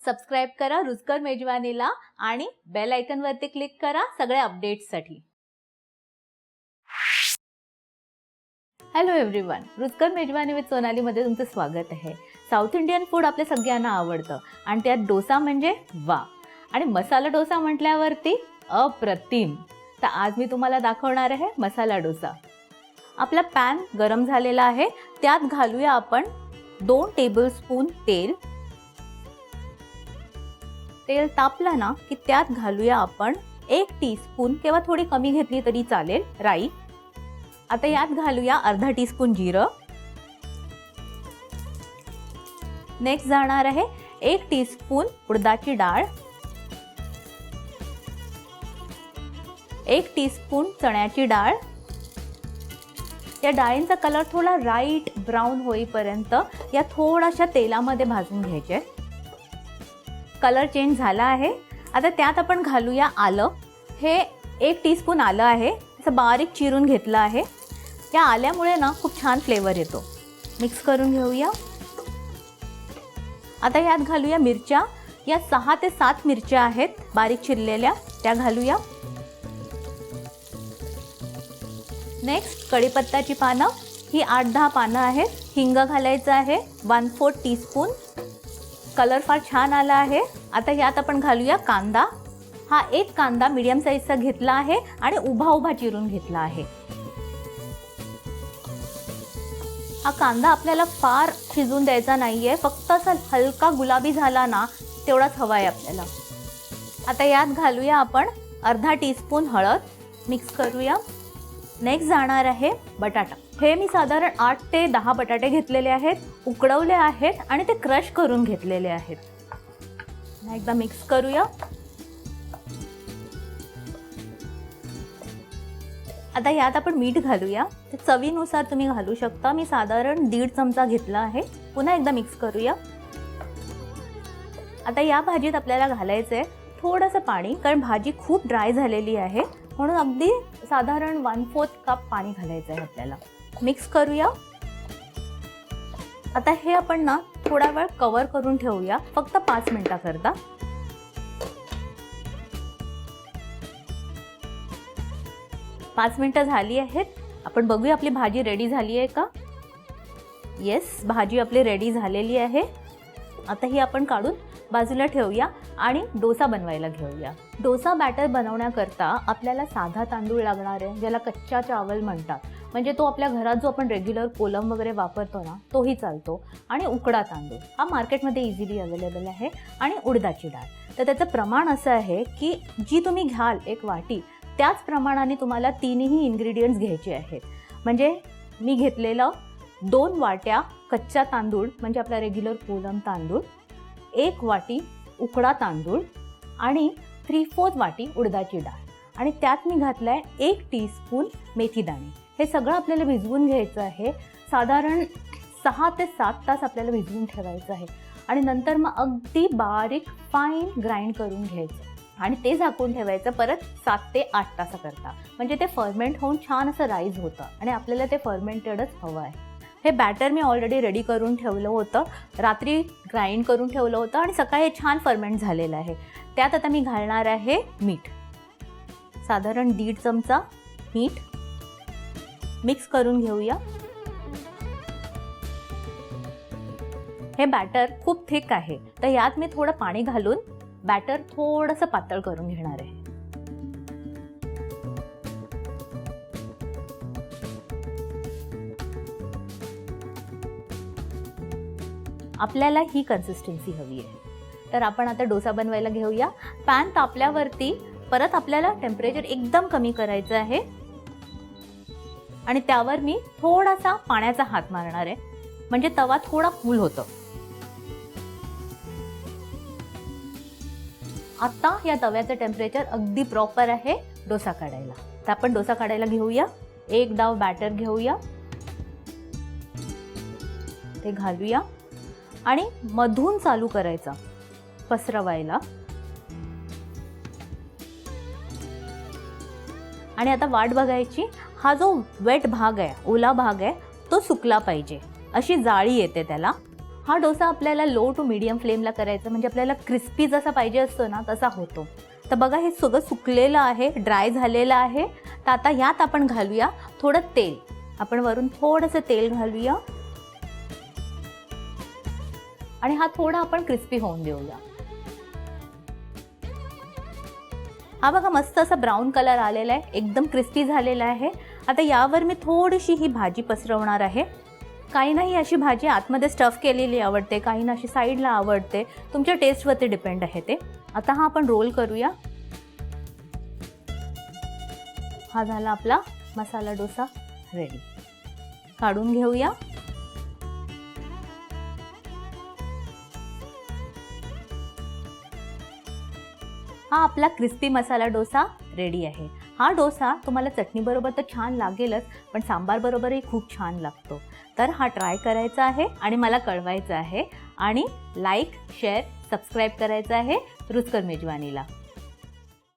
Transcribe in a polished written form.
Subscribe करा रुचकर मेजवानीला आणि बेल आयकॉन वरती क्लिक करा सगळे अपडेट्ससाठी। हॅलो एव्हरीवन, रुचकर मेजवानी विथ सोनाली मध्ये तुमचं स्वागत आहे। साऊथ इंडियन फूड आपल्या सगळ्यांना आवडतं आणि त्यात डोसा म्हणजे वा, आणि मसाला डोसा म्हटल्यावरती अप्रतिम। तर आज मी तुम्हाला दाखवणार आहे मसाला डोसा। आपला पॅन गरम झालेला आहे, त्यात घालूया आपण 2 टेबलस्पून तेल। तेल तापलं ना की त्यात घालूया आपण 1 टीस्पून किंवा थोडी कमी घेतली तरी चालेल राई। आता यात घालूया अर्धा टीस्पून जिरं। नेक्स्ट जाणार आहे 1 टीस्पून उडदाची डाळ, 1 टीस्पून चण्याची डाळ। या डाळींचा कलर थोडा लाईट ब्राऊन होईपर्यंत या थोड्याशा तेलामध्ये भाजून घ्यायचे। कलर चेंज झाला आहे। आता त्यात आपण घालूया आलं। हे 1 टीस्पून आलं आहे, असं बारीक चिरून घेतलं आहे। या आल्यामुळे ना खूप छान फ्लेवर येतो। मिक्स करून घेऊया। आता यात घालूया मिरच्या। या 6 ते 7 मिरच्या आहेत बारीक चिरलेल्या, त्या घालूया। नेक्स्ट कढीपत्त्याची पानं, ही 8-10 पानं आहेत। हिंग घालायचं आहे 1/4 टीस्पून। कलर फार छान आला आहे। आता यात आपण घालूया कांदा। हा 1 कांदा मीडियम साईजचा घेतला आहे आणि उभा उभा चिरून घेतला आहे। हा कांदा आपल्याला फार शिजून द्यायचा नाहीये, फक्त असा हलका गुलाबी झाला ना तेवढाच हवा आहे आपल्याला। आता यात घालूया आपण अर्धा टीस्पून हळद। मिक्स करूया। नेक्स्ट जाणार आहे बटाटा। हे मी साधारण 8 ते 10 बटाटे घेतलेले आहेत, उकडवले आहेत आणि ते क्रश करून घेतलेले आहेत। एकदा मिक्स करूया। आता यात आपण मीठ घालूया, ते चवीनुसार तुम्ही घालू शकता। मी साधारण 1.5 चमचा घेतला आहे। पुन्हा एकदा मिक्स करूया। आता या भाजीत आपल्याला घालायचंय थोडंसं पाणी, कारण भाजी खूप ड्राय झालेली आहे, म्हणून अगदी साधारण 1/4 कप पाणी घालायचं आहे आपल्याला। मिक्स करूया। आता हे आपण ना थोडा वेळ कव्हर करून ठेवूया, फक्त 5 मिनिटाकरता। 5 मिनिटं झाली आहेत। आपण बघूया आपली भाजी रेडी झाली आहे का। येस, भाजी आपली रेडी झालेली आहे। आता ही आपण काढून बाजूला ठेवूया आणि डोसा बनवायला घेऊया। डोसा बॅटर बनवण्याकरता आपल्याला साधा तांदूळ लागणार आहे, ज्याला कच्चा चावल म्हणतात। म्हणजे तो आपल्या घरात जो आपण रेग्युलर कोलम वगैरे वापरतो ना तोही चालतो। आणि उकडा तांदूळ हा मार्केटमध्ये इझिली अवेलेबल आहे। आणि उडदाची डाळ। तर त्याचं प्रमाण असं आहे की जी तुम्ही घ्याल 1 वाटी, त्याच प्रमाणाने तुम्हाला 3ही इन्ग्रेडियंट्स घ्यायचे आहेत। म्हणजे मी घेतलेलं 2 वाट्या कच्चा तांदूळ, म्हणजे आपला रेग्युलर कोलम तांदूळ, 1 वाटी उकडा तांदूळ आणि 3/4 वाटी उडदाची डाळ। आणि त्यात मी घातलाय 1 टीस्पून मेथी दाणे। हे सगळं आपल्याला भिजवून घ्यायचं आहे। साधारण 6 ते 7 तास आपल्याला भिजवून ठेवायचं आहे। आणि नंतर मग अगदी बारीक फाईन ग्राइंड करून घ्यायचं आणि ते झाकून ठेवायचं परत 7 ते 8 तासाकरता। म्हणजे ते फर्मेंट होऊन छान असं राईज होतं आणि आपल्याला ते फर्मेंटेडच हवं आहे। हे बॅटर मी ऑलरेडी रेडी करून ठेवलं होतं, रात्री ग्राइंड करून ठेवलं होतं आणि सकाळी हे छान फर्मेंट झालेलं आहे। त्यात आता मी घालणार आहे मीठ, साधारण 1.5 चमचा मीठ। मिक्स करून घेऊया। हे बॅटर खूप थिक आहे, तर यात मी थोडं पाणी घालून बॅटर थोडंसं पातळ करून घेणार आहे। आपल्याला ही कन्सिस्टन्सी हवी आहे। तर आपण आता डोसा बनवायला घेऊया। पॅन तापल्यावरती परत आपल्याला टेम्परेचर एकदम कमी करायचं आहे आणि त्यावर मी थोडासा पाण्याचा हात मारणार आहे, म्हणजे तवा थोडा कूल होतो। आता या तव्याचं टेम्परेचर अगदी प्रॉपर आहे डोसा काढायला। तर आपण डोसा काढायला घेऊया। 1 डाव बॅटर घेऊया, ते घालूया आणि मधून चालू करायचा पसरवायला। आणि आता वाट बघायची, हा जो वेट भाग आहे, ओला भाग आहे, तो सुकला पाहिजे। अशी जाळी येते त्याला, हा डोसा आपल्याला लो टू मीडियम फ्लेमला करायचा, म्हणजे आपल्याला क्रिस्पी जसा पाहिजे असतो ना तसा होतो. तर बघा हे सगळं सुकलेलं आहे, ड्राय झालेलं आहे. तर आता यात आपण घालूया थोडं तेल. आपण वरून थोडंसं तेल घालूया आणि हा थोडा आपण क्रिस्पी होऊन देऊया. हा बघा मस्त असा ब्राऊन कलर आलेला आहे, एकदम क्रिस्पी झालेला आहे. आता यावर मी थोडीशी ही भाजी पसरवणार आहे. काही नाही अशी भाजी आतमध्ये स्टफ केलेली आवडते, काही ना अशी साईडला आवडते, तुमच्या टेस्टवरती डिपेंड आहे ते. आता हा आपण रोल करूया. हा झाला आपला मसाला डोसा रेडी. काढून घेऊया. हा आपला क्रिस्पी मसाला डोसा रेडी आहे. हा डोसा तुम्हाला चटणीबरोबर तर छान लागेलच, पण सांबारबरोबरही खूप छान लागतो. तर हा ट्राय करायचा आहे आणि मला कळवायचं आहे. आणि लाईक, शेअर, सबस्क्राईब करायचं आहे रुचकर मेजवानीला.